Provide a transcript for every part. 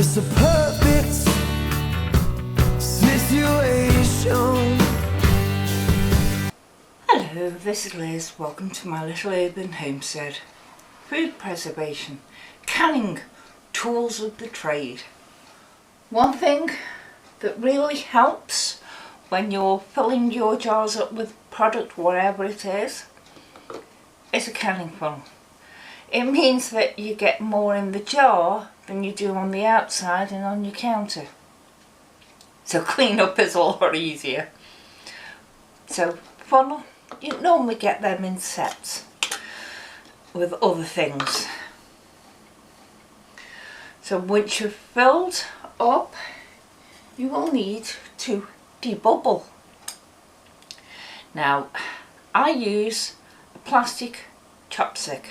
It's a perfect situation. Hello, this is Liz. Welcome to my little urban homestead. Food preservation, canning, tools of the trade. One thing that really helps when you're filling your jars up with product, whatever it is a canning funnel. It means that you get more in the jar than you do on the outside and on your counter. So clean up is a lot easier. So funnel, you normally get them in sets with other things. So once you've filled up, you will need to debubble. Now, I use a plastic chopstick.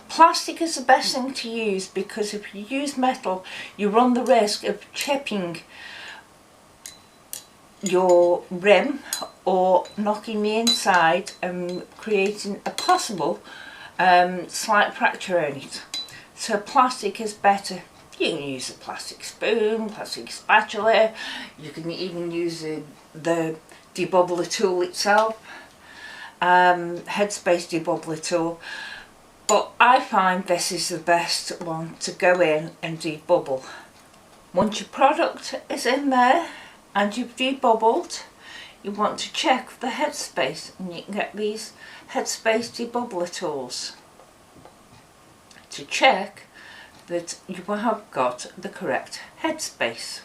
Plastic is the best thing to use because if you use metal, you run the risk of chipping your rim or knocking the inside and creating a possible slight fracture in it. So plastic is better. You can use a plastic spoon, plastic spatula, you can even use the debubbler tool itself, Headspace debubbler tool. But I find this is the best one to go in and debubble. Once your product is in there and you've debubbled, you want to check the headspace, and you can get these Headspace debubbler tools to check that you have got the correct headspace.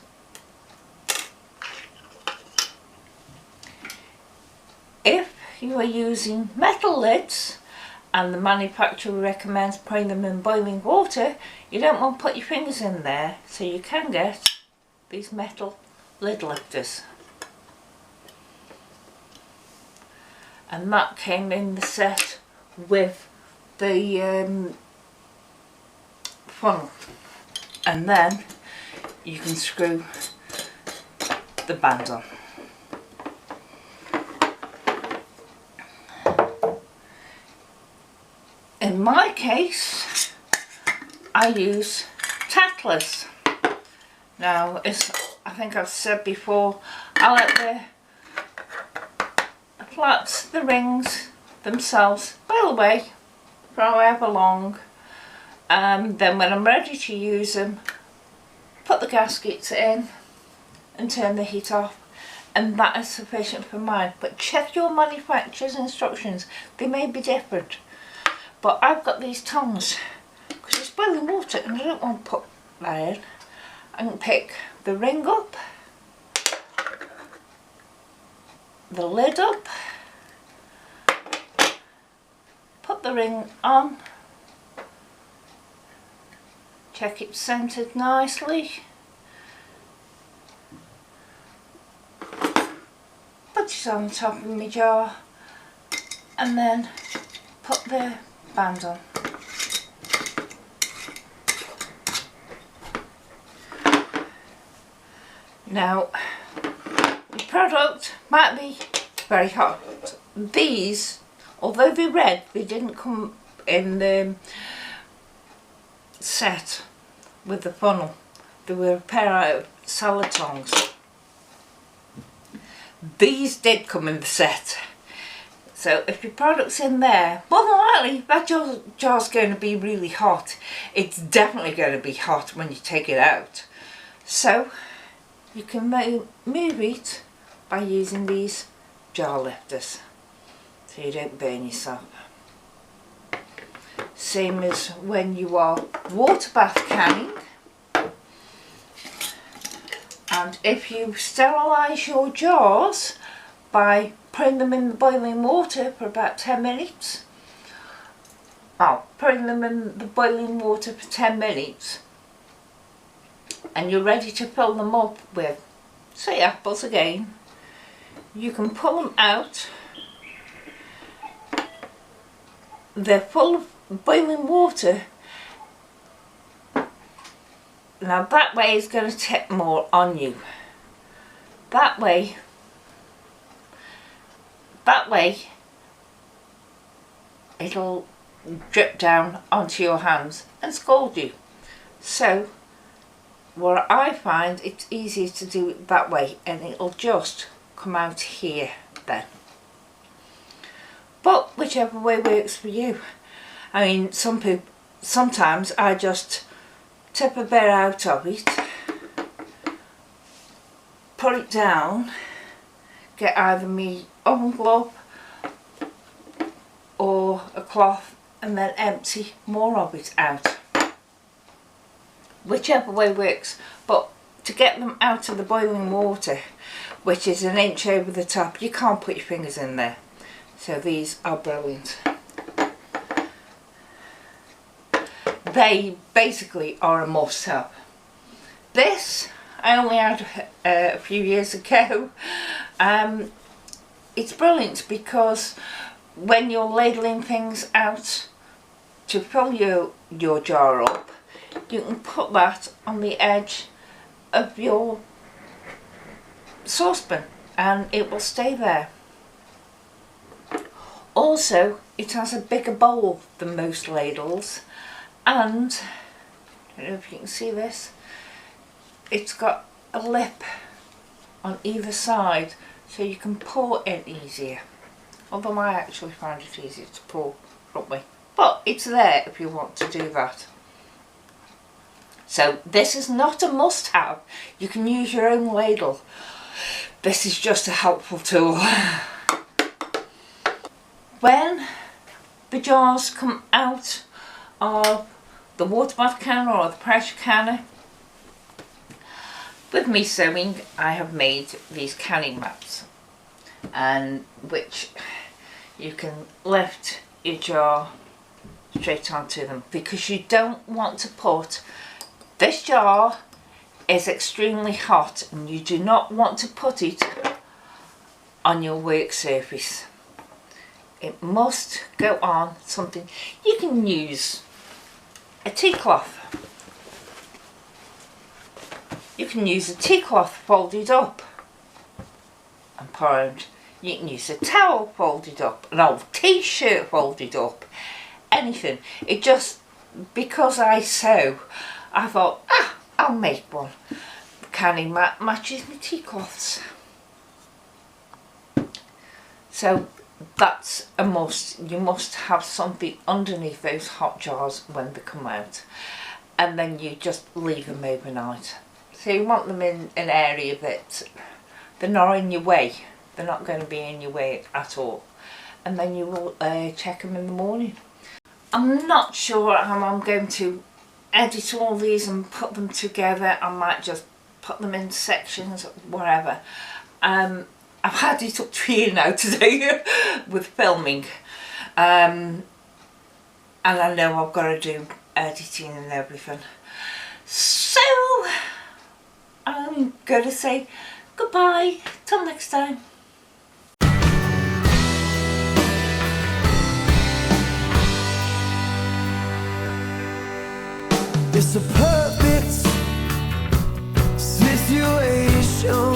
If you are using metal lids and the manufacturer recommends putting them in boiling water, you don't want to put your fingers in there, so you can get these metal lid lifters. And that came in the set with the funnel, and then you can screw the band on. In my case, I use tackless. Now, as I think I've said before, I let the flats, the rings themselves boil away for however long. Then when I'm ready to use them, put the gaskets in and turn the heat off, and that is sufficient for mine. But check your manufacturer's instructions, they may be different. But I've got these tongs because it's boiling water and I don't want to put that in. I can pick the ring up, the lid up, put the ring on, check it's centered nicely, put it on the top of my jar, and then put the band on. Now, the product might be very hot. These, although they're red, they didn't come in the set with the funnel. They were a pair out of salad tongs. These did come in the set. So if your product's in there, more than likely that jar's going to be really hot. It's definitely going to be hot when you take it out. So you can move it by using these jar lifters so you don't burn yourself. Same as when you are water bath canning. And if you sterilise your jars by putting them in the boiling water for about 10 minutes, putting them in the boiling water for 10 minutes, and you're ready to fill them up with, say, apples again, you can pull them out. They're full of boiling water. Now that way is going to tip more on you. That way it'll drip down onto your hands and scald you. So what I find it's easier to do it that way, and it'll just come out here then. But whichever way works for you. I mean, sometimes I just tip a bit out of it, put it down, get either me oven glove or a cloth, and then empty more of it out. Whichever way works. But to get them out of the boiling water, which is an inch over the top, you can't put your fingers in there. So these are brilliant. They basically are a must-have. This I only had a few years ago. It's brilliant because when you're ladling things out to fill your jar up, you can put that on the edge of your saucepan and it will stay there. Also, it has a bigger bowl than most ladles, and I don't know if you can see this, it's got a lip on either side so you can pour in easier. Although I actually find it easier to pour front way. But it's there if you want to do that. So this is not a must-have. You can use your own ladle. This is just a helpful tool. When the jars come out of the water bath canner or the pressure canner, with me sewing, I have made these canning mats, and which you can lift your jar straight onto them, because you don't want to put, this jar is extremely hot and you do not want to put it on your work surface. It must go on something. You can use a tea cloth. You can use a tea cloth folded up and poured. You can use a towel folded up, an old t-shirt folded up, anything. It just, because I sew, I thought, I'll make one. The canning mat matches my tea cloths. So that's a must. You must have something underneath those hot jars when they come out, and then you just leave them overnight. So you want them in an area that they're not in your way. They're not going to be in your way at all. And then you will check them in the morning. I'm not sure how I'm going to edit all these and put them together. I might just put them in sections, whatever. I've had it up to here now today with filming, and I know I've got to do editing and everything. So I'm going to say goodbye till next time. It's a perfect situation.